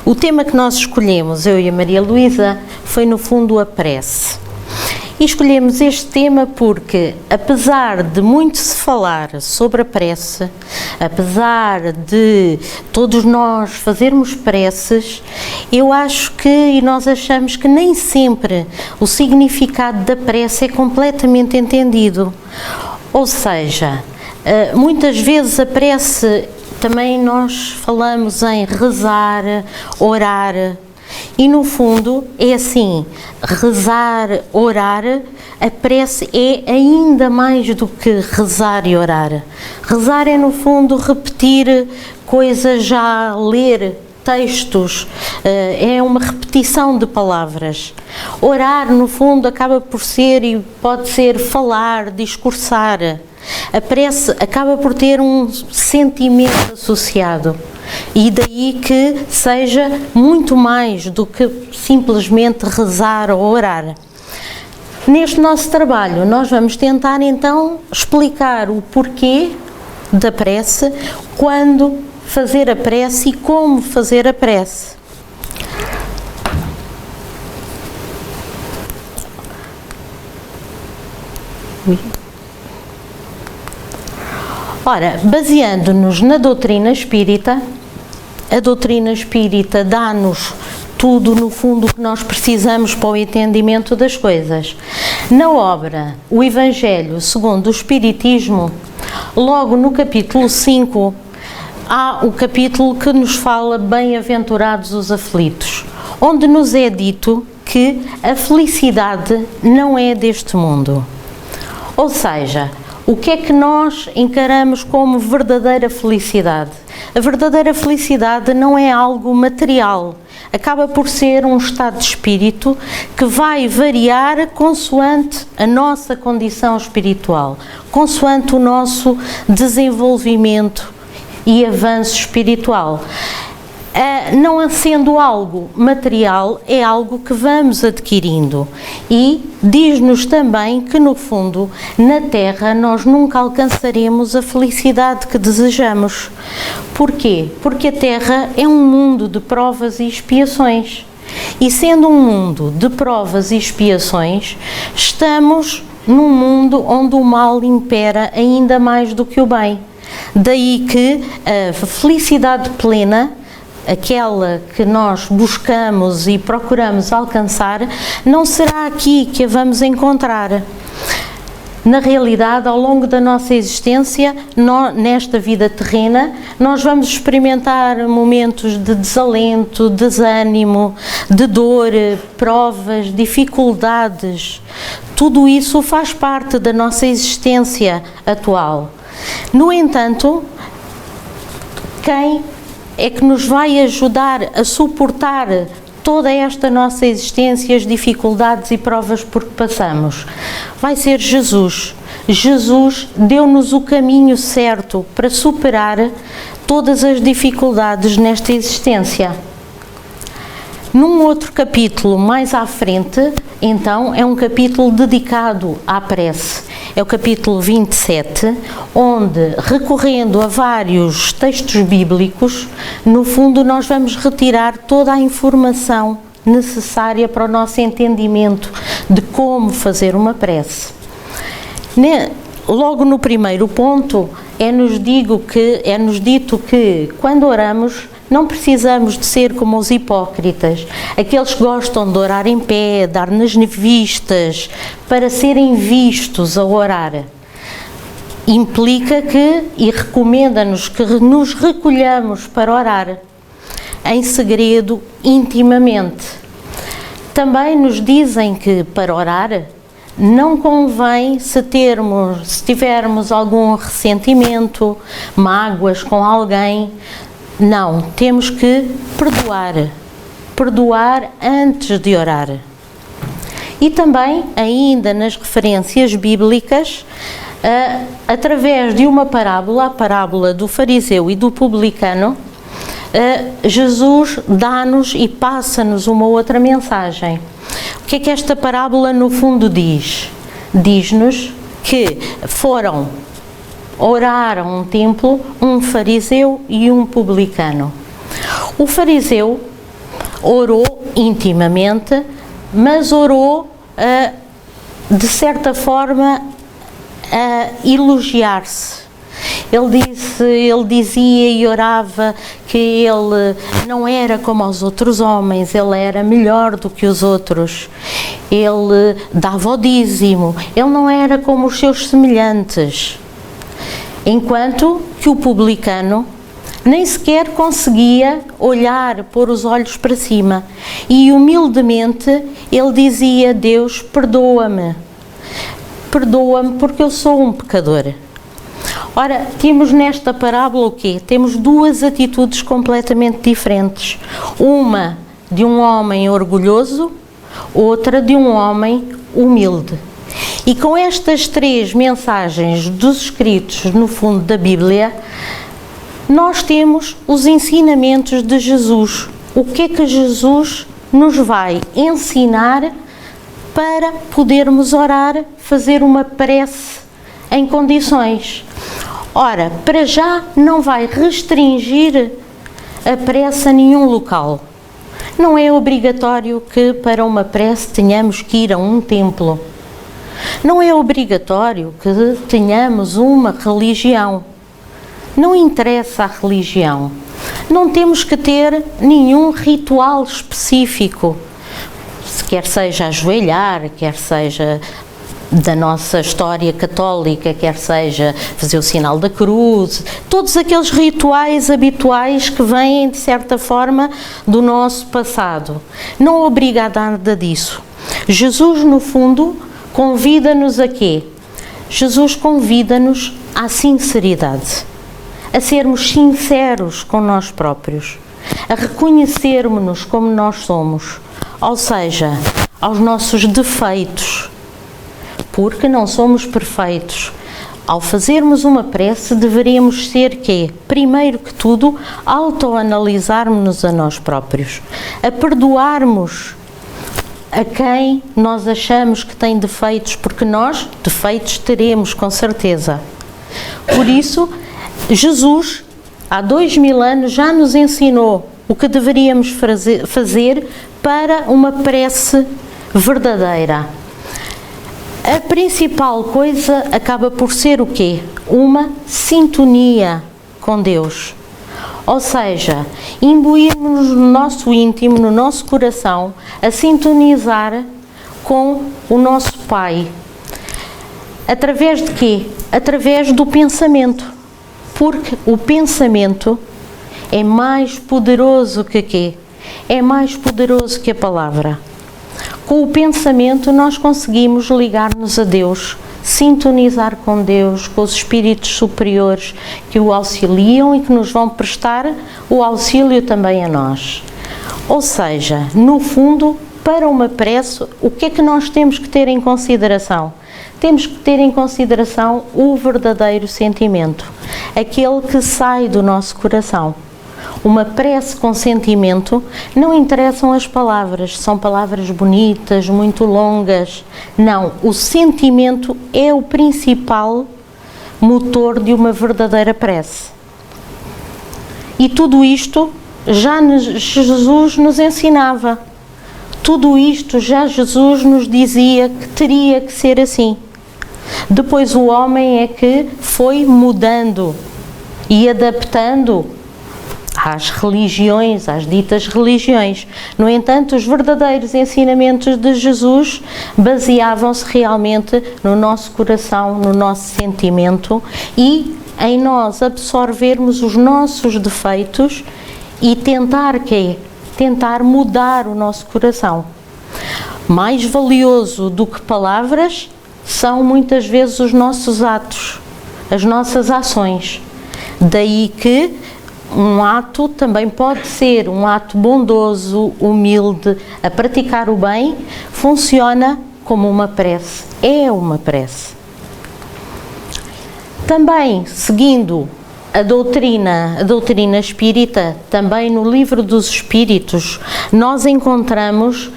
O tema que nós escolhemos, eu e a Maria Luísa, foi no fundo a prece. E escolhemos este tema porque, apesar de muito se falar sobre a prece, apesar de todos nós fazermos preces, eu acho que, e nós achamos que nem sempre o significado da prece é completamente entendido. Ou seja, muitas vezes a prece, também nós falamos em rezar, orar, e no fundo é assim, rezar, orar, a prece é ainda mais do que rezar e orar. Rezar é no fundo repetir coisas, já ler textos, é uma repetição de palavras. Orar no fundo acaba por ser e pode ser falar, discursar. A prece acaba por ter um sentimento associado e daí que seja muito mais do que simplesmente rezar ou orar. Neste nosso trabalho nós vamos tentar então explicar o porquê da prece, quando fazer a prece e como fazer a prece. Ora, baseando-nos na doutrina espírita, a doutrina espírita dá-nos tudo, no fundo, o que nós precisamos para o entendimento das coisas. Na obra O Evangelho segundo o Espiritismo, logo no capítulo 5, há o capítulo que nos fala bem-aventurados os aflitos, onde nos é dito que a felicidade não é deste mundo. Ou seja, o que é que nós encaramos como verdadeira felicidade? A verdadeira felicidade não é algo material, acaba por ser um estado de espírito que vai variar consoante a nossa condição espiritual, consoante o nosso desenvolvimento e avanço espiritual. Não sendo algo material, é algo que vamos adquirindo e diz-nos também que no fundo, na Terra, nós nunca alcançaremos a felicidade que desejamos. Porquê? Porque a Terra é um mundo de provas e expiações e sendo um mundo de provas e expiações, estamos num mundo onde o mal impera ainda mais do que o bem. Daí que a felicidade plena, aquela que nós buscamos e procuramos alcançar, não será aqui que a vamos encontrar. Na realidade, ao longo da nossa existência, nesta vida terrena, nós vamos experimentar momentos de desalento, desânimo, de dor, provas, dificuldades. Tudo isso faz parte da nossa existência atual. No entanto, quem é que nos vai ajudar a suportar toda esta nossa existência, as dificuldades e provas por que passamos? Vai ser Jesus. Jesus deu-nos o caminho certo para superar todas as dificuldades nesta existência. Num outro capítulo mais à frente, então, é um capítulo dedicado à prece. É o capítulo 27, onde, recorrendo a vários textos bíblicos, no fundo nós vamos retirar toda a informação necessária para o nosso entendimento de como fazer uma prece. Logo no primeiro ponto, é-nos dito que, quando oramos, não precisamos de ser como os hipócritas, aqueles que gostam de orar em pé, dar nas vistas, para serem vistos a orar. Implica que, e recomenda-nos que nos recolhamos para orar, em segredo, intimamente. Também nos dizem que, para orar, não convém se tivermos algum ressentimento, mágoas com alguém. Não, temos que perdoar antes de orar. E também, ainda nas referências bíblicas, através de uma parábola, a parábola do fariseu e do publicano, Jesus dá-nos e passa-nos uma outra mensagem. O que é que esta parábola no fundo diz? Diz-nos que oraram um templo, um fariseu e um publicano. O fariseu orou intimamente, mas orou de certa forma a elogiar-se. Ele dizia e orava que ele não era como os outros homens, ele era melhor do que os outros. Ele dava o dízimo, ele não era como os seus semelhantes. Enquanto que o publicano nem sequer conseguia olhar, pôr os olhos para cima. E humildemente ele dizia: Deus, perdoa-me. Perdoa-me porque eu sou um pecador. Ora, temos nesta parábola o quê? Temos duas atitudes completamente diferentes. Uma de um homem orgulhoso, outra de um homem humilde. E com estas três mensagens dos escritos no fundo da Bíblia, nós temos os ensinamentos de Jesus. O que é que Jesus nos vai ensinar para podermos orar, fazer uma prece em condições? Ora, para já não vai restringir a prece a nenhum local. Não é obrigatório que para uma prece tenhamos que ir a um templo. Não é obrigatório que tenhamos uma religião. Não interessa a religião. Não temos que ter nenhum ritual específico, quer seja ajoelhar, quer seja da nossa história católica, quer seja fazer o sinal da cruz, todos aqueles rituais habituais que vêm, de certa forma, do nosso passado. Não obriga a nada disso. Jesus, no fundo, convida-nos a quê? Jesus convida-nos à sinceridade, a sermos sinceros com nós próprios, a reconhecermos-nos como nós somos, ou seja, aos nossos defeitos, porque não somos perfeitos. Ao fazermos uma prece, deveríamos ser quê? Primeiro que tudo, autoanalisarmos-nos a nós próprios, a perdoarmos a quem nós achamos que tem defeitos, porque nós defeitos teremos, com certeza. Por isso, Jesus, há 2000 anos, já nos ensinou o que deveríamos fazer para uma prece verdadeira. A principal coisa acaba por ser o quê? Uma sintonia com Deus. Ou seja, imbuirmos no nosso íntimo, no nosso coração, a sintonizar com o nosso Pai. Através de quê? Através do pensamento. Porque o pensamento é mais poderoso que quê? É mais poderoso que a palavra. Com o pensamento nós conseguimos ligar-nos a Deus, sintonizar com Deus, com os espíritos superiores que o auxiliam e que nos vão prestar o auxílio também a nós. Ou seja, no fundo, para uma prece, o que é que nós temos que ter em consideração? Temos que ter em consideração o verdadeiro sentimento, aquele que sai do nosso coração. Uma prece com sentimento, não interessam as palavras, são palavras bonitas, muito longas. Não, o sentimento é o principal motor de uma verdadeira prece. E tudo isto já Jesus nos ensinava. Tudo isto já Jesus nos dizia que teria que ser assim. Depois o homem é que foi mudando e adaptando às religiões, às ditas religiões. No entanto, os verdadeiros ensinamentos de Jesus baseavam-se realmente no nosso coração, no nosso sentimento e em nós absorvermos os nossos defeitos e tentar quê? Tentar mudar o nosso coração. Mais valioso do que palavras são muitas vezes os nossos atos, as nossas ações. Daí que um ato também pode ser um ato bondoso, humilde, a praticar o bem, funciona como uma prece, é uma prece. Também, seguindo a doutrina espírita, também no Livro dos Espíritos, nós encontramos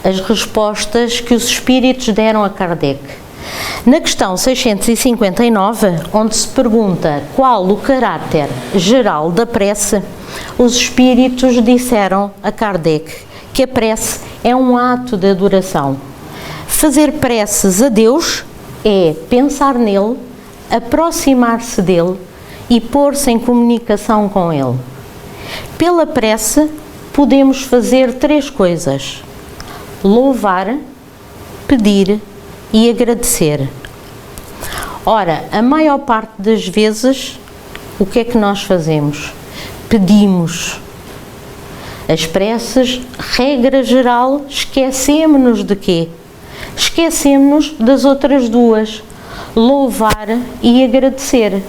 as respostas que os espíritos deram a Kardec. Na questão 659, onde se pergunta qual o caráter geral da prece, os espíritos disseram a Kardec que a prece é um ato de adoração. Fazer preces a Deus é pensar nele, aproximar-se dele e pôr-se em comunicação com ele. Pela prece podemos fazer 3 coisas: louvar, pedir e agradecer. Ora, a maior parte das vezes, o que é que nós fazemos? Pedimos. As preces, regra geral, esquecemos-nos de quê? Esquecemos-nos das outras 2, louvar e agradecer.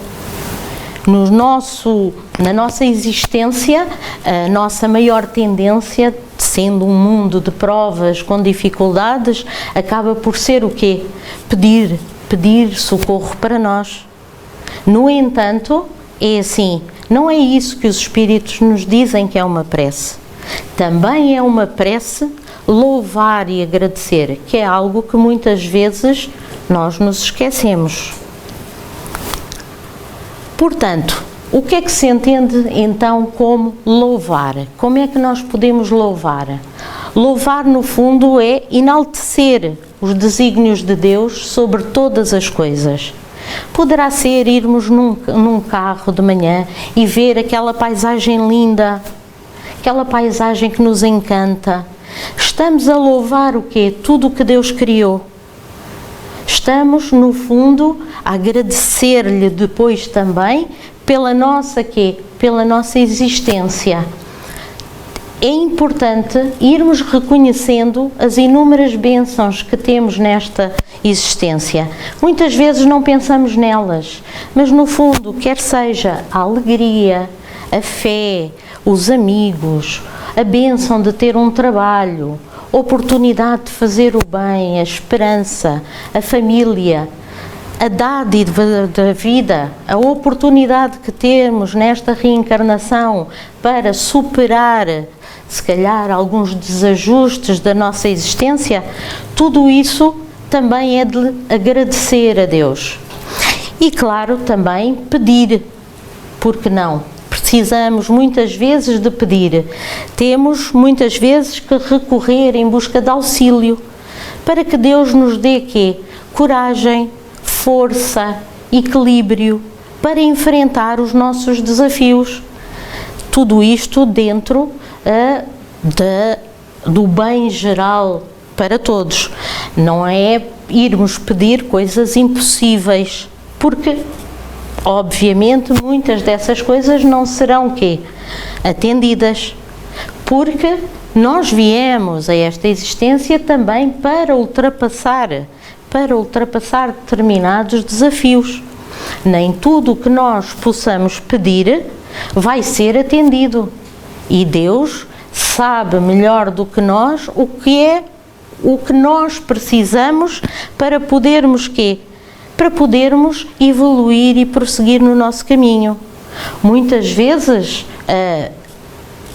Na nossa existência, a nossa maior tendência, sendo um mundo de provas com dificuldades, acaba por ser o quê? Pedir socorro para nós. No entanto, é assim, não é isso que os espíritos nos dizem que é uma prece. Também é uma prece louvar e agradecer, que é algo que muitas vezes nós nos esquecemos. Portanto, o que é que se entende então como louvar? Como é que nós podemos louvar? Louvar, no fundo, é enaltecer os desígnios de Deus sobre todas as coisas. Poderá ser irmos num carro de manhã e ver aquela paisagem linda, aquela paisagem que nos encanta. Estamos a louvar o quê? Tudo o que Deus criou. Estamos, no fundo, a agradecer-lhe depois também pela nossa quê? Pela nossa existência. É importante irmos reconhecendo as inúmeras bênçãos que temos nesta existência. Muitas vezes não pensamos nelas, mas no fundo, quer seja a alegria, a fé, os amigos, a bênção de ter um trabalho, a oportunidade de fazer o bem, a esperança, a família, a dádiva da vida, a oportunidade que temos nesta reencarnação para superar, se calhar, alguns desajustes da nossa existência, tudo isso também é de agradecer a Deus. E, claro, também pedir, porque não? Precisamos muitas vezes de pedir. Temos muitas vezes que recorrer em busca de auxílio para que Deus nos dê quê? Coragem, força, equilíbrio para enfrentar os nossos desafios. Tudo isto dentro do bem geral para todos. Não é irmos pedir coisas impossíveis, porque obviamente muitas dessas coisas não serão quê? Atendidas, porque nós viemos a esta existência também para ultrapassar determinados desafios. Nem tudo o que nós possamos pedir vai ser atendido. E Deus sabe melhor do que nós o que nós precisamos para podermos quê? Para podermos evoluir e prosseguir no nosso caminho. Muitas vezes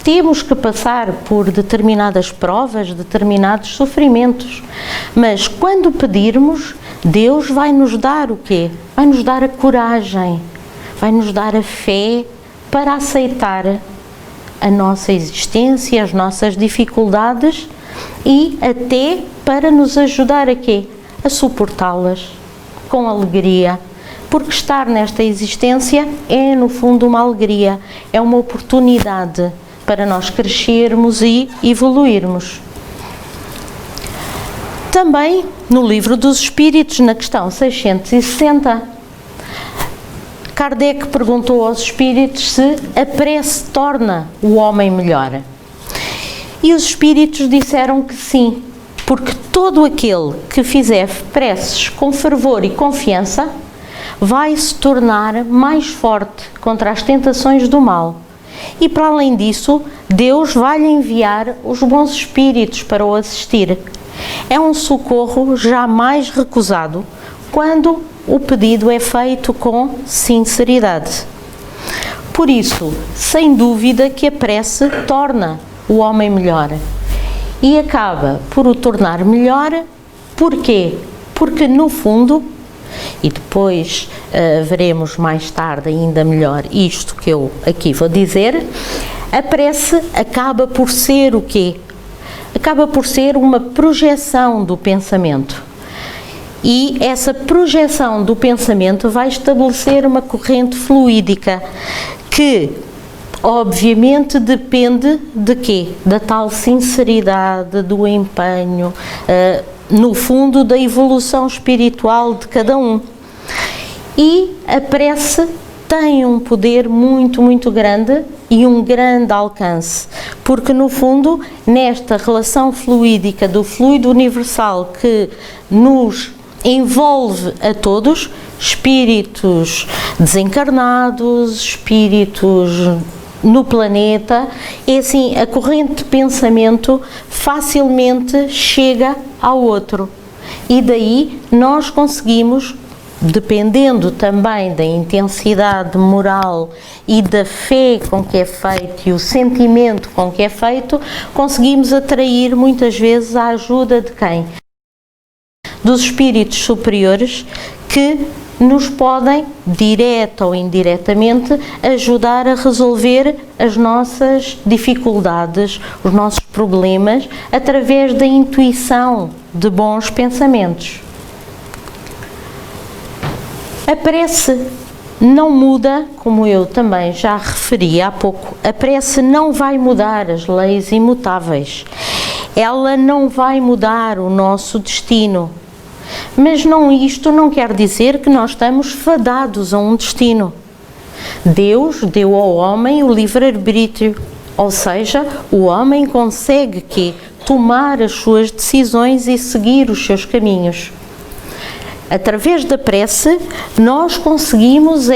temos que passar por determinadas provas, determinados sofrimentos, mas quando pedirmos, Deus vai nos dar o quê? Vai nos dar a coragem, vai nos dar a fé para aceitar a nossa existência, as nossas dificuldades e até para nos ajudar a quê? A suportá-las com alegria, porque estar nesta existência é, no fundo, uma alegria, é uma oportunidade para nós crescermos e evoluirmos. Também no Livro dos Espíritos, na questão 660, Kardec perguntou aos espíritos se a prece torna o homem melhor. E os espíritos disseram que sim, porque todo aquele que fizer preces com fervor e confiança vai se tornar mais forte contra as tentações do mal. E para além disso, Deus vai-lhe enviar os bons espíritos para o assistir. É um socorro jamais recusado quando o pedido é feito com sinceridade. Por isso, sem dúvida que a prece torna o homem melhor. E acaba por o tornar melhor, porquê? Porque no fundo, e depois veremos mais tarde ainda melhor isto que eu aqui vou dizer, a prece acaba por ser o quê? Acaba por ser uma projeção do pensamento. E essa projeção do pensamento vai estabelecer uma corrente fluídica que, obviamente, depende de quê? Da tal sinceridade, do empenho, no fundo, da evolução espiritual de cada um. E a prece tem um poder muito, muito grande e um grande alcance, porque no fundo, nesta relação fluídica do fluido universal que nos envolve a todos, espíritos desencarnados, espíritos no planeta, é assim, a corrente de pensamento facilmente chega ao outro. E daí nós conseguimos, dependendo também da intensidade moral e da fé com que é feito e o sentimento com que é feito, conseguimos atrair muitas vezes a ajuda de quem? Dos espíritos superiores que nos podem, direta ou indiretamente, ajudar a resolver as nossas dificuldades, os nossos problemas, através da intuição de bons pensamentos. A prece não muda, como eu também já referi há pouco, a prece não vai mudar as leis imutáveis. Ela não vai mudar o nosso destino. Mas isto não quer dizer que nós estamos fadados a um destino. Deus deu ao homem o livre-arbítrio, ou seja, o homem consegue tomar as suas decisões e seguir os seus caminhos. Através da prece, nós conseguimos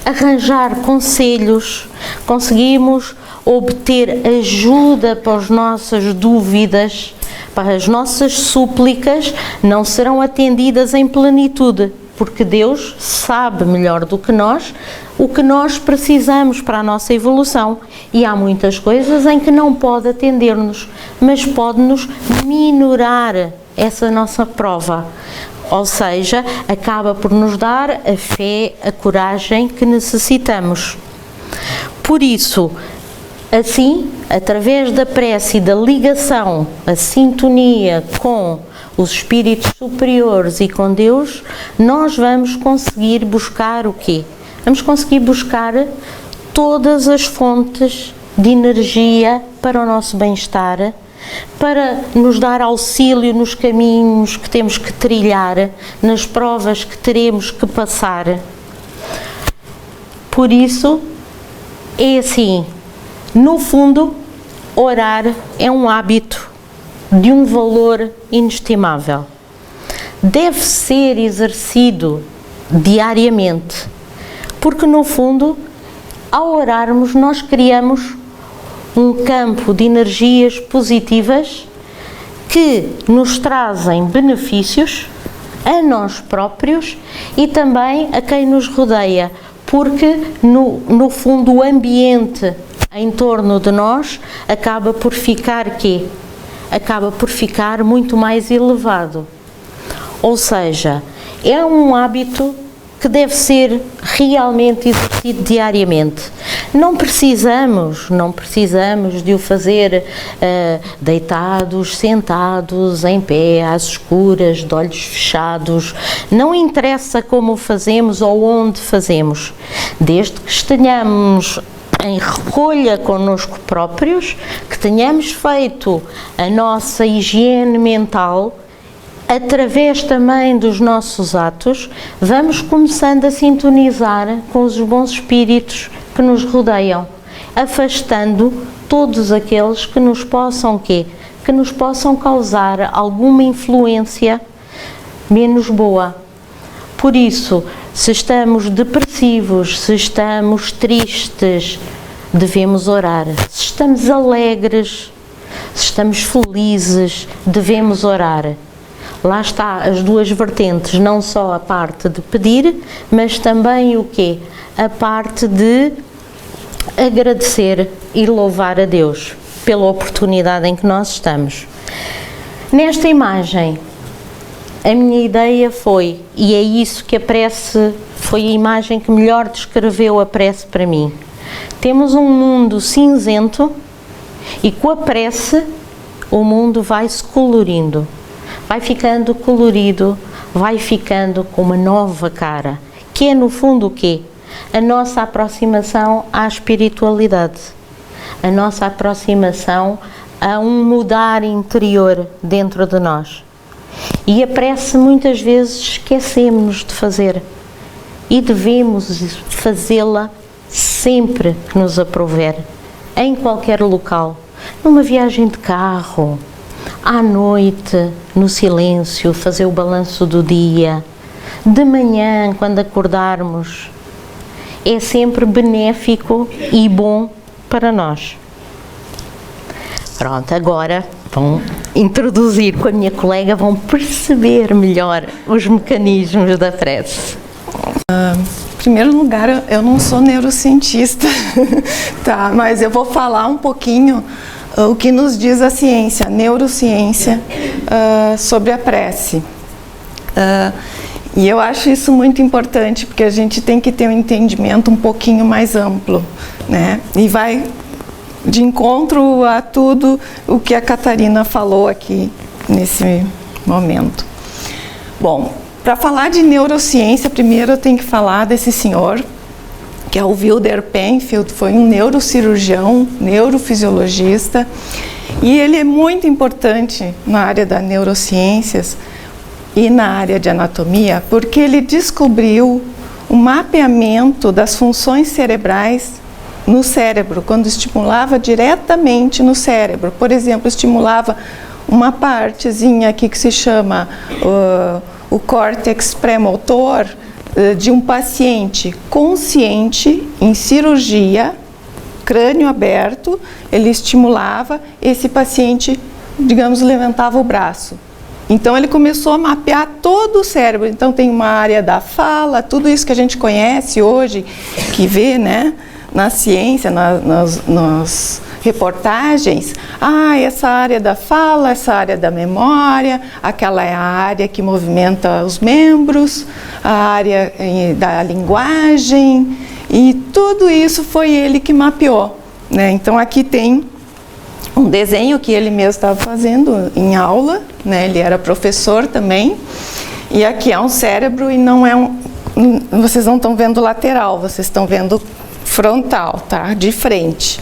arranjar conselhos, conseguimos obter ajuda para as nossas dúvidas, para as nossas súplicas não serão atendidas em plenitude, porque Deus sabe melhor do que nós o que nós precisamos para a nossa evolução. E há muitas coisas em que não pode atender-nos, mas pode-nos minorar essa nossa prova. Ou seja, acaba por nos dar a fé, a coragem que necessitamos. Por isso, assim, através da prece e da ligação, a sintonia com os espíritos superiores e com Deus, nós vamos conseguir buscar o quê? Vamos conseguir buscar todas as fontes de energia para o nosso bem-estar, para nos dar auxílio nos caminhos que temos que trilhar, nas provas que teremos que passar. Por isso, é assim, no fundo, orar é um hábito de um valor inestimável. Deve ser exercido diariamente, porque no fundo, ao orarmos, nós criamos um campo de energias positivas que nos trazem benefícios a nós próprios e também a quem nos rodeia, porque no fundo o ambiente em torno de nós acaba por ficar Acaba por ficar muito mais elevado. Ou seja, é um hábito que deve ser realmente exercido diariamente. Não precisamos de o fazer deitados, sentados, em pé, às escuras, de olhos fechados. Não interessa como o fazemos ou onde fazemos, desde que estejamos em recolha connosco próprios, que tenhamos feito a nossa higiene mental. Através também dos nossos atos, vamos começando a sintonizar com os bons espíritos que nos rodeiam, afastando todos aqueles que nos possam que nos possam causar alguma influência menos boa. Por isso, se estamos depressivos, se estamos tristes, devemos orar. Se estamos alegres, se estamos felizes, devemos orar. Lá está as duas vertentes, não só a parte de pedir, mas também o quê? A parte de agradecer e louvar a Deus pela oportunidade em que nós estamos. Nesta imagem, a minha ideia foi, e é isso que a prece, foi a imagem que melhor descreveu a prece para mim. Temos um mundo cinzento e com a prece o mundo vai se colorindo, vai ficando colorido, vai ficando com uma nova cara, que é no fundo o quê? A nossa aproximação à espiritualidade, a nossa aproximação a um mudar interior dentro de nós. E a prece muitas vezes esquecemos de fazer e devemos fazê-la sempre que nos aprouver, em qualquer local, numa viagem de carro, à noite, no silêncio, fazer o balanço do dia, de manhã, quando acordarmos. É sempre benéfico e bom para nós. Pronto, agora vão introduzir com a minha colega, vão perceber melhor os mecanismos da prece. Em primeiro lugar, eu não sou neurocientista, tá? Mas eu vou falar um pouquinho o que nos diz a ciência, a neurociência, sobre a prece. E eu acho isso muito importante, porque a gente tem que ter um entendimento um pouquinho mais amplo, né? E vai de encontro a tudo o que a Catarina falou aqui nesse momento. Bom, para falar de neurociência, primeiro eu tenho que falar desse senhor, que é o Wilder Penfield, foi um neurocirurgião, neurofisiologista, e ele é muito importante na área das neurociências e na área de anatomia, porque ele descobriu o mapeamento das funções cerebrais no cérebro, quando estimulava diretamente no cérebro. Por exemplo, estimulava uma partezinha aqui que se chama o córtex pré-motor de um paciente consciente em cirurgia, crânio aberto, ele estimulava, esse paciente, digamos, levantava o braço. Então ele começou a mapear todo o cérebro. Então tem uma área da fala, tudo isso que a gente conhece hoje, que vê, né, na ciência, nas reportagens. Essa área da fala, essa área da memória, aquela é a área que movimenta os membros, a área da linguagem, e tudo isso foi ele que mapeou, né? Então aqui tem um desenho que ele mesmo estava fazendo em aula, né? Ele era professor também, e aqui é um cérebro e não é vocês não estão vendo lateral, vocês estão vendo frontal, tá? De frente.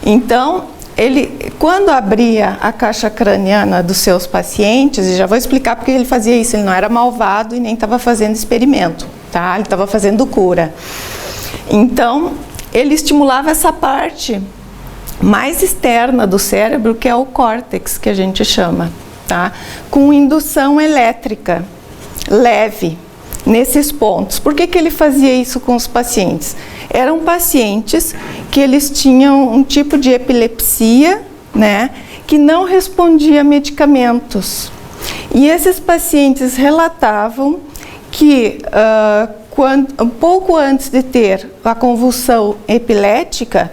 Então, ele, quando abria a caixa craniana dos seus pacientes, e já vou explicar porque ele fazia isso, ele não era malvado e nem estava fazendo experimento, tá? Ele estava fazendo cura. Então, ele estimulava essa parte mais externa do cérebro, que é o córtex, que a gente chama, tá? Com indução elétrica leve nesses pontos. Por que ele fazia isso com os pacientes? Eram pacientes que eles tinham um tipo de epilepsia, né, que não respondia a medicamentos. E esses pacientes relatavam que pouco antes de ter a convulsão epilética,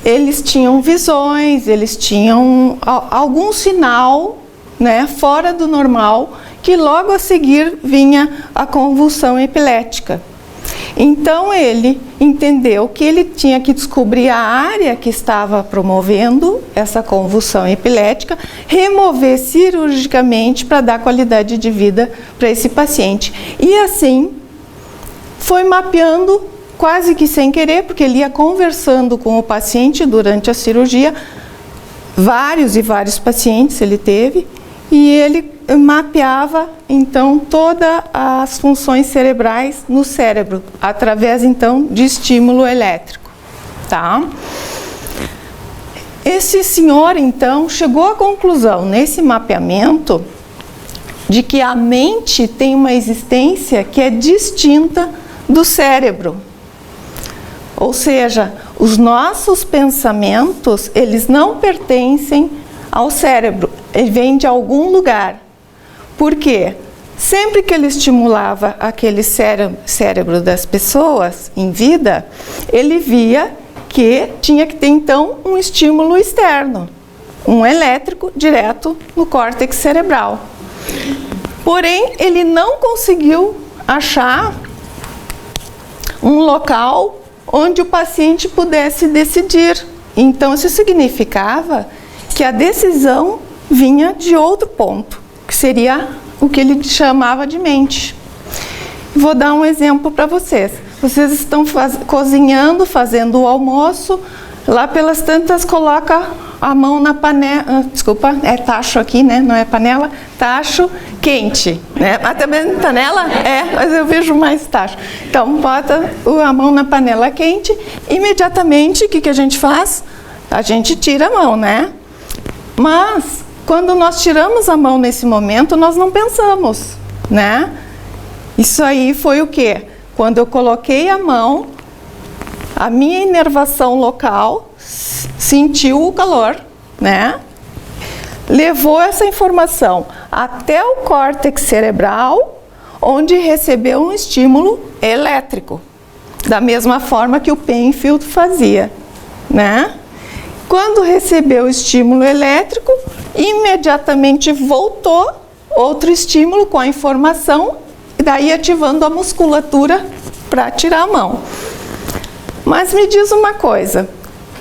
eles tinham visões, eles tinham algum sinal, né, fora do normal, que logo a seguir vinha a convulsão epilética. Então ele entendeu que ele tinha que descobrir a área que estava promovendo essa convulsão epilética, remover cirurgicamente para dar qualidade de vida para esse paciente. E assim foi mapeando quase que sem querer, porque ele ia conversando com o paciente durante a cirurgia, vários e vários pacientes ele teve, e ele mapeava então todas as funções cerebrais no cérebro, através então de estímulo elétrico, tá? Esse senhor então chegou à conclusão nesse mapeamento de que a mente tem uma existência que é distinta do cérebro. Ou seja, os nossos pensamentos, eles não pertencem ao cérebro, ele vem de algum lugar. Por quê? Sempre que ele estimulava aquele cérebro das pessoas em vida, ele via que tinha que ter então um estímulo externo, um elétrico direto no córtex cerebral. Porém, ele não conseguiu achar um local onde o paciente pudesse decidir. Então, isso significava que a decisão vinha de outro ponto, que seria o que ele chamava de mente. Vou dar um exemplo para vocês. Vocês estão cozinhando, fazendo o almoço, lá pelas tantas coloca a mão na panela, desculpa, é tacho aqui, né? Não é panela, tacho quente, né? Mas também panela? É, mas eu vejo mais tacho. Então, bota a mão na panela quente, imediatamente, o que a gente faz? A gente tira a mão, né? Mas, quando nós tiramos a mão nesse momento, nós não pensamos, né? Isso aí foi o quê? Quando eu coloquei a mão, a minha inervação local sentiu o calor, né? Levou essa informação até o córtex cerebral, onde recebeu um estímulo elétrico, da mesma forma que o Penfield fazia, né? Quando recebeu o estímulo elétrico, imediatamente voltou outro estímulo com a informação, e daí ativando a musculatura para tirar a mão. Mas me diz uma coisa,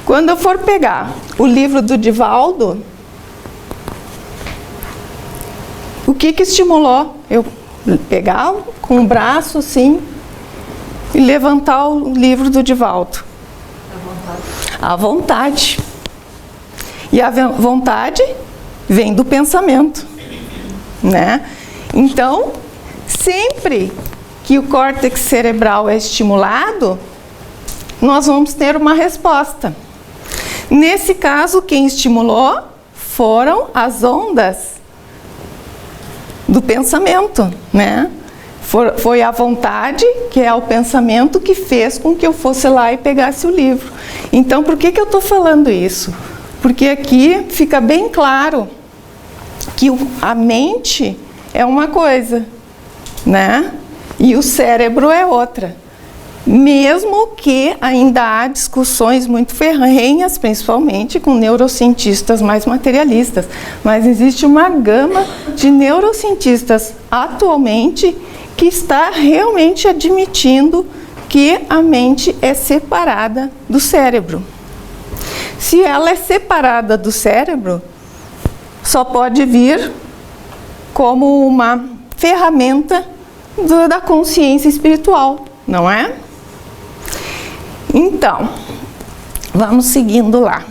quando eu for pegar o livro do Divaldo, o que estimulou eu pegar com o braço assim e levantar o livro do Divaldo? A vontade. E a vontade vem do pensamento, né? Então, sempre que o córtex cerebral é estimulado, nós vamos ter uma resposta. Nesse caso, quem estimulou foram as ondas do pensamento, né? Foi a vontade, que é o pensamento, que fez com que eu fosse lá e pegasse o livro. Então, por que eu estou falando isso? Porque aqui fica bem claro que a mente é uma coisa, né? E o cérebro é outra. Mesmo que ainda há discussões muito ferrenhas, principalmente com neurocientistas mais materialistas, mas existe uma gama de neurocientistas atualmente que está realmente admitindo que a mente é separada do cérebro. Se ela é separada do cérebro, só pode vir como uma ferramenta da consciência espiritual, não é? Então, vamos seguindo lá.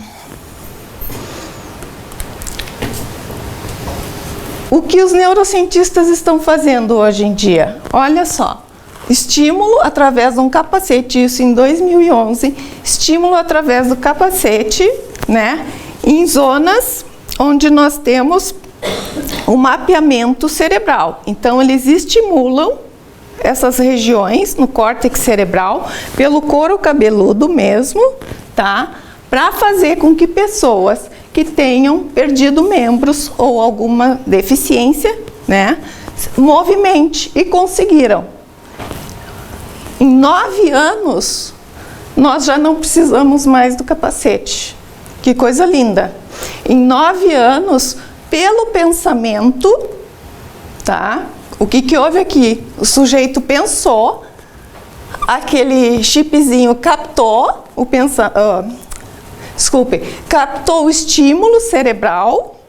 O que os neurocientistas estão fazendo hoje em dia? Olha só, estímulo através de um capacete, isso em 2011, estímulo através do capacete, né, em zonas onde nós temos o mapeamento cerebral. Então, eles estimulam essas regiões no córtex cerebral pelo couro cabeludo mesmo, tá? Para fazer com que pessoas que tenham perdido membros ou alguma deficiência, né, movimente, e conseguiram. Em 9 anos, nós já não precisamos mais do capacete. Que coisa linda! Em 9 anos, pelo pensamento, tá? O que houve aqui? O sujeito pensou, aquele chipzinho captou captou o estímulo cerebral,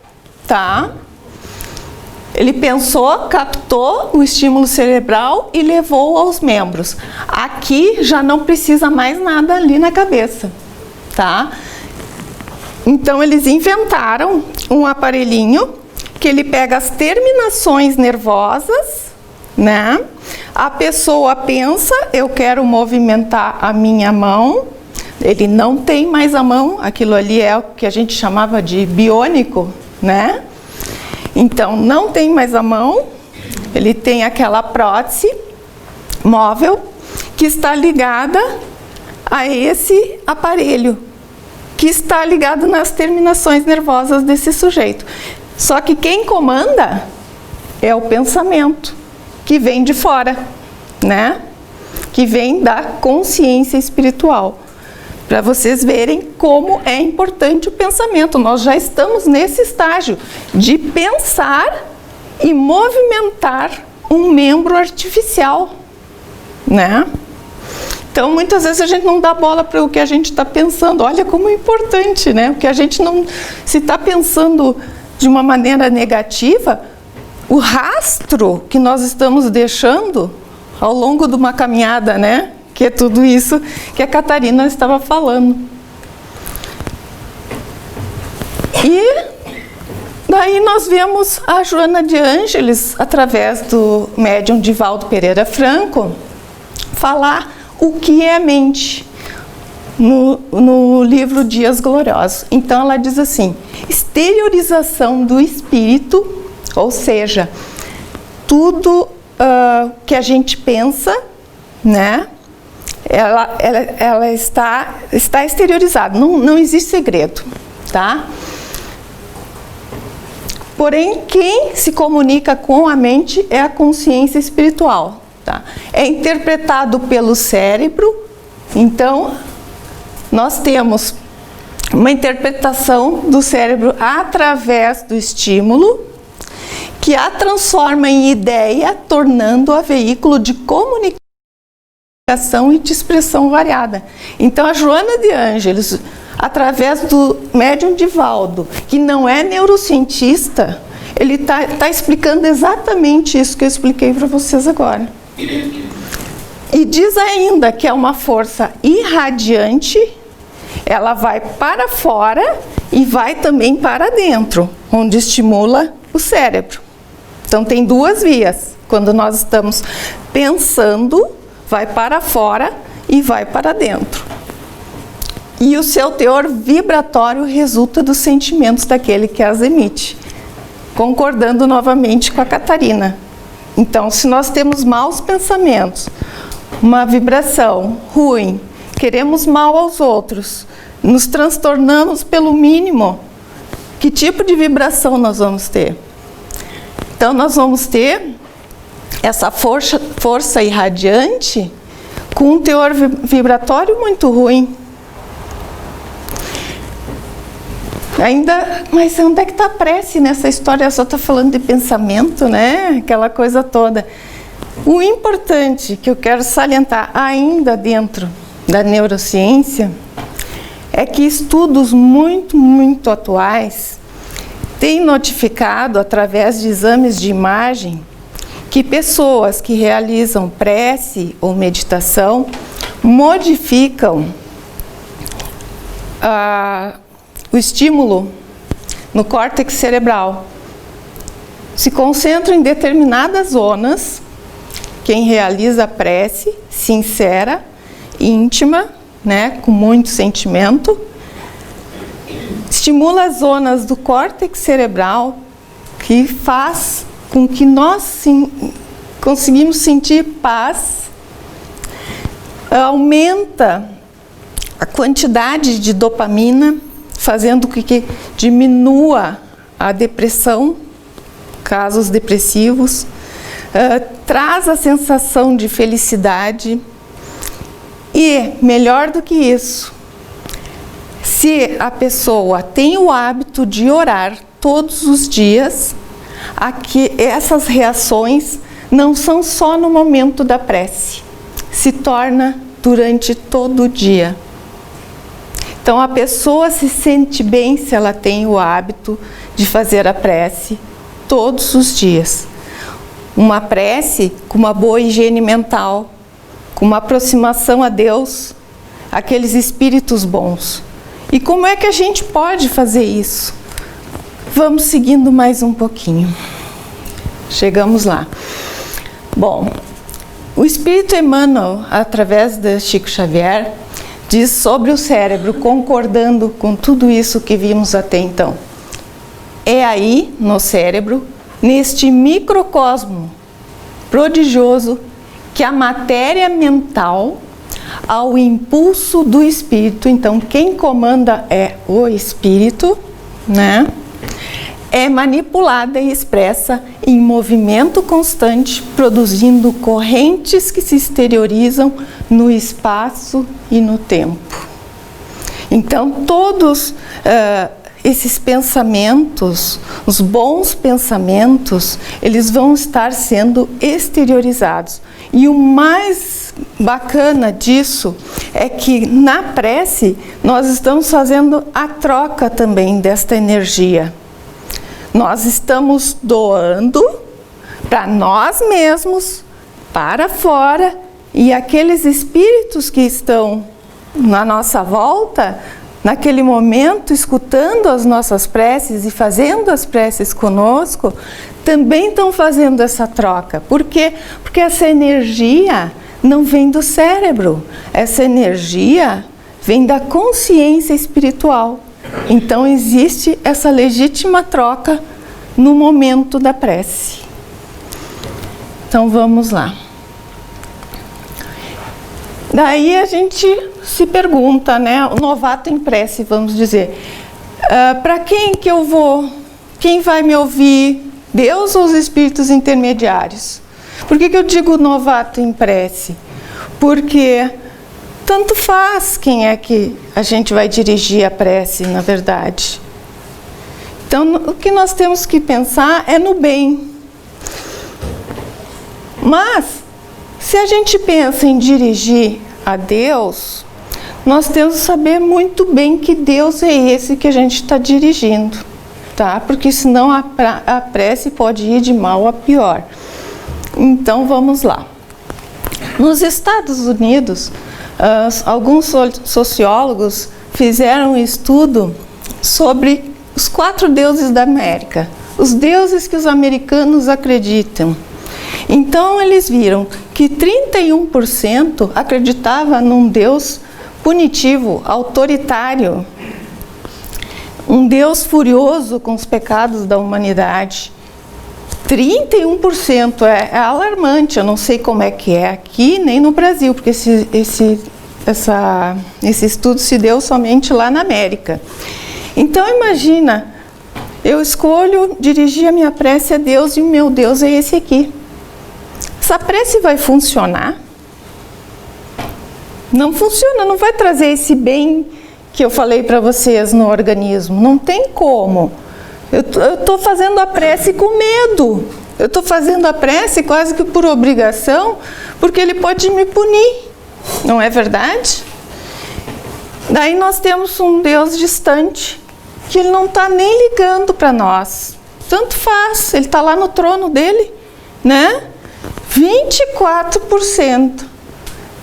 tá? Ele pensou, captou o estímulo cerebral e levou aos membros. Aqui já não precisa mais nada ali na cabeça, tá? Então, eles inventaram um aparelhinho que ele pega as terminações nervosas, né? A pessoa pensa, eu quero movimentar a minha mão. Ele não tem mais a mão, aquilo ali é o que a gente chamava de biônico, né? Então, não tem mais a mão, ele tem aquela prótese móvel que está ligada a esse aparelho, que está ligado nas terminações nervosas desse sujeito. Só que quem comanda é o pensamento, que vem de fora, né? Que vem da consciência espiritual. Para vocês verem como é importante o pensamento. Nós já estamos nesse estágio de pensar e movimentar um membro artificial, né? Então, muitas vezes a gente não dá bola para o que a gente está pensando. Olha como é importante, né? Porque a gente não... Se está pensando de uma maneira negativa, o rastro que nós estamos deixando ao longo de uma caminhada, né? Que é tudo isso que a Catarina estava falando. E daí nós vemos a Joana de Ângeles, através do médium Divaldo Pereira Franco, falar o que é a mente no livro Dias Gloriosos. Então ela diz assim: exteriorização do espírito, ou seja, tudo que a gente pensa, né? Ela está exteriorizada, não existe segredo, tá? Porém, quem se comunica com a mente é a consciência espiritual, tá? É interpretado pelo cérebro. Então, nós temos uma interpretação do cérebro através do estímulo, que a transforma em ideia, tornando-a veículo de comunicação e de expressão variada. Então, a Joana de Ângeles, através do médium Divaldo, que não é neurocientista, ele tá explicando exatamente isso que eu expliquei para vocês agora. E diz ainda que é uma força irradiante, ela vai para fora e vai também para dentro, onde estimula o cérebro. Então tem duas vias. Quando nós estamos pensando, vai para fora e vai para dentro. E o seu teor vibratório resulta dos sentimentos daquele que as emite. Concordando novamente com a Catarina. Então, se nós temos maus pensamentos, uma vibração ruim, queremos mal aos outros, nos transtornamos pelo mínimo, que tipo de vibração nós vamos ter? Então, nós vamos ter essa força irradiante com um teor vibratório muito ruim. Mas onde é que está a prece nessa história? Só está falando de pensamento, né? Aquela coisa toda. O importante que eu quero salientar ainda dentro da neurociência é que estudos muito atuais têm notificado, através de exames de imagem, que pessoas que realizam prece ou meditação modificam o estímulo no córtex cerebral. Se concentram em determinadas zonas. Quem realiza a prece sincera, íntima, né, com muito sentimento, estimula as zonas do córtex cerebral que faz com que nós conseguimos sentir paz, aumenta a quantidade de dopamina, fazendo com que diminua a depressão, casos depressivos, traz a sensação de felicidade e, melhor do que isso, se a pessoa tem o hábito de orar todos os dias, essas reações não são só no momento da prece, se torna durante todo o dia. Então, a pessoa se sente bem se ela tem o hábito de fazer a prece todos os dias. Uma prece com uma boa higiene mental, com uma aproximação a Deus, aqueles espíritos bons. E como é que a gente pode fazer isso? Vamos seguindo mais um pouquinho. Chegamos lá. Bom, o Espírito Emmanuel, através de Chico Xavier, diz sobre o cérebro, concordando com tudo isso que vimos até então. É aí, no cérebro, neste microcosmo prodigioso, que a matéria mental, ao impulso do espírito, então quem comanda é o espírito, né? É manipulada e expressa em movimento constante, produzindo correntes que se exteriorizam no espaço e no tempo. Então, todos esses pensamentos, os bons pensamentos, eles vão estar sendo exteriorizados. E o mais bacana disso é que na prece nós estamos fazendo a troca também desta energia. Nós estamos doando para nós mesmos, para fora, e aqueles espíritos que estão na nossa volta, naquele momento, escutando as nossas preces e fazendo as preces conosco, também estão fazendo essa troca. Por quê? Porque essa energia não vem do cérebro, essa energia vem da consciência espiritual. Então existe essa legítima troca no momento da prece. Então vamos lá. Daí a gente se pergunta, né, o novato em prece, vamos dizer, para quem que eu vou? Quem vai me ouvir? Deus ou os espíritos intermediários? Por que eu digo novato em prece? Porque tanto faz quem é que a gente vai dirigir a prece, na verdade. Então, o que nós temos que pensar é no bem. Mas, se a gente pensa em dirigir a Deus, nós temos que saber muito bem que Deus é esse que a gente está dirigindo, tá? Porque senão a prece pode ir de mal a pior. Então, vamos lá. Nos Estados Unidos, alguns sociólogos fizeram um estudo sobre os 4 deuses da América, os deuses que os americanos acreditam. Então eles viram que 31% acreditava num Deus punitivo, autoritário, um Deus furioso com os pecados da humanidade. 31% é alarmante, eu não sei como é que é aqui nem no Brasil, porque esse estudo se deu somente lá na América. Então imagina, eu escolho dirigir a minha prece a Deus e o meu Deus é esse aqui. Essa prece vai funcionar? Não funciona, não vai trazer esse bem que eu falei para vocês no organismo. Não tem como. Eu estou fazendo a prece com medo. Eu estou fazendo a prece quase que por obrigação, porque ele pode me punir. Não é verdade? Daí nós temos um Deus distante, que ele não está nem ligando para nós. Tanto faz, ele está lá no trono dele, né? 24%.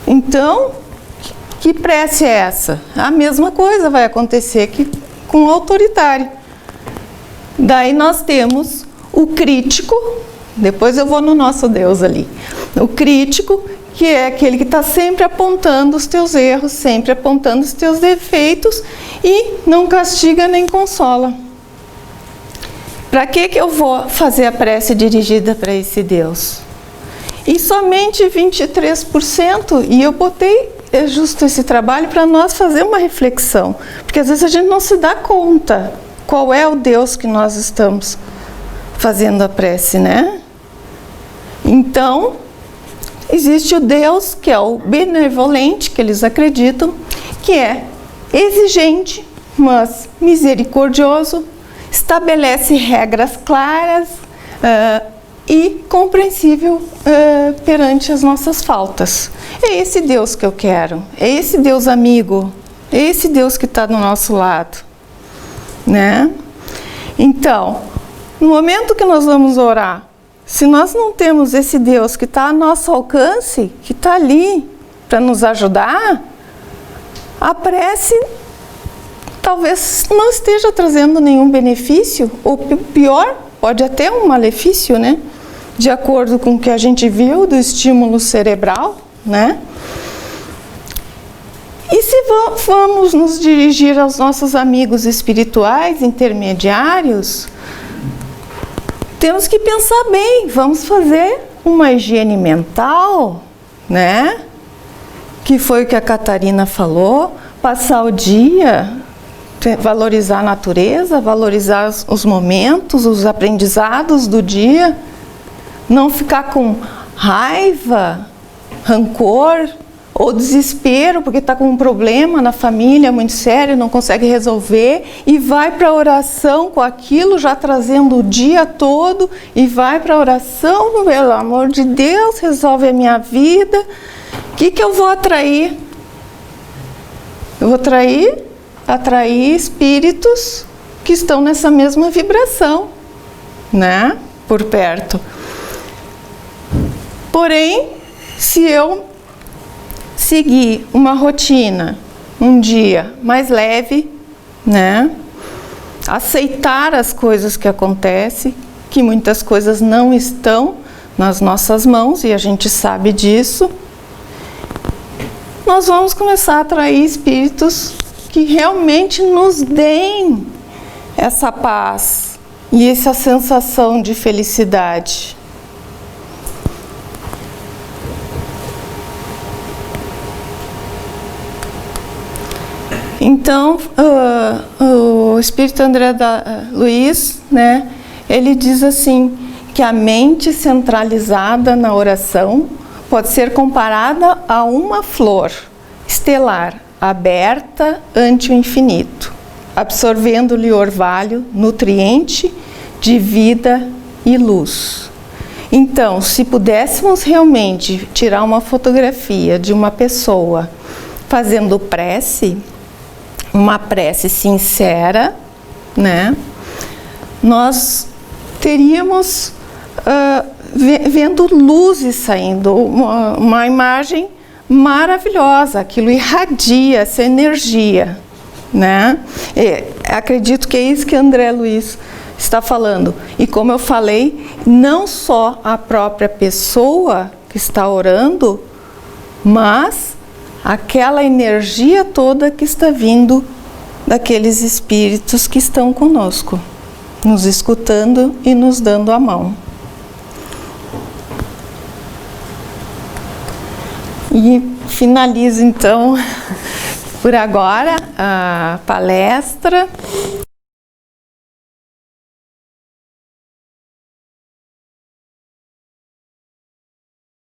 Então, que prece é essa? A mesma coisa vai acontecer aqui com o autoritário. Daí nós temos o crítico, depois eu vou no nosso Deus ali. O crítico, que é aquele que está sempre apontando os teus erros, sempre apontando os teus defeitos e não castiga nem consola. Para que eu vou fazer a prece dirigida para esse Deus? E somente 23%, e eu botei justo esse trabalho para nós fazer uma reflexão, porque às vezes a gente não se dá conta qual é o Deus que nós estamos fazendo a prece, né? Então, existe o Deus que é o benevolente, que eles acreditam, que é exigente, mas misericordioso, estabelece regras claras e compreensível perante as nossas faltas. É esse Deus que eu quero, é esse Deus amigo, é esse Deus que está do nosso lado, né? Então, no momento que nós vamos orar, se nós não temos esse Deus que está a nosso alcance, que está ali para nos ajudar, a prece talvez não esteja trazendo nenhum benefício, ou pior, pode até um malefício, né? De acordo com o que a gente viu do estímulo cerebral, né? E se vamos nos dirigir aos nossos amigos espirituais, intermediários, temos que pensar bem, vamos fazer uma higiene mental, né? Que foi o que a Catarina falou, passar o dia, valorizar a natureza, valorizar os momentos, os aprendizados do dia, não ficar com raiva, rancor, ou desespero, porque está com um problema na família muito sério, não consegue resolver, e vai para a oração com aquilo, já trazendo o dia todo, e vai para a oração, pelo amor de Deus, resolve a minha vida. O que eu vou atrair? Eu vou atrair espíritos que estão nessa mesma vibração, né? Por perto. Porém, se eu seguir uma rotina, um dia mais leve, né? Aceitar as coisas que acontecem, que muitas coisas não estão nas nossas mãos e a gente sabe disso, nós vamos começar a atrair espíritos que realmente nos deem essa paz e essa sensação de felicidade. Então, o Espírito André Luiz, né, ele diz assim, que a mente centralizada na oração pode ser comparada a uma flor estelar aberta ante o infinito, absorvendo-lhe orvalho, nutriente de vida e luz. Então, se pudéssemos realmente tirar uma fotografia de uma pessoa fazendo prece, uma prece sincera, né? Nós teríamos vendo luzes saindo, uma imagem maravilhosa, aquilo irradia essa energia, né? Acredito que é isso que André Luiz está falando. E como eu falei, não só a própria pessoa que está orando, mas aquela energia toda que está vindo daqueles espíritos que estão conosco, nos escutando e nos dando a mão. E finalizo então por agora a palestra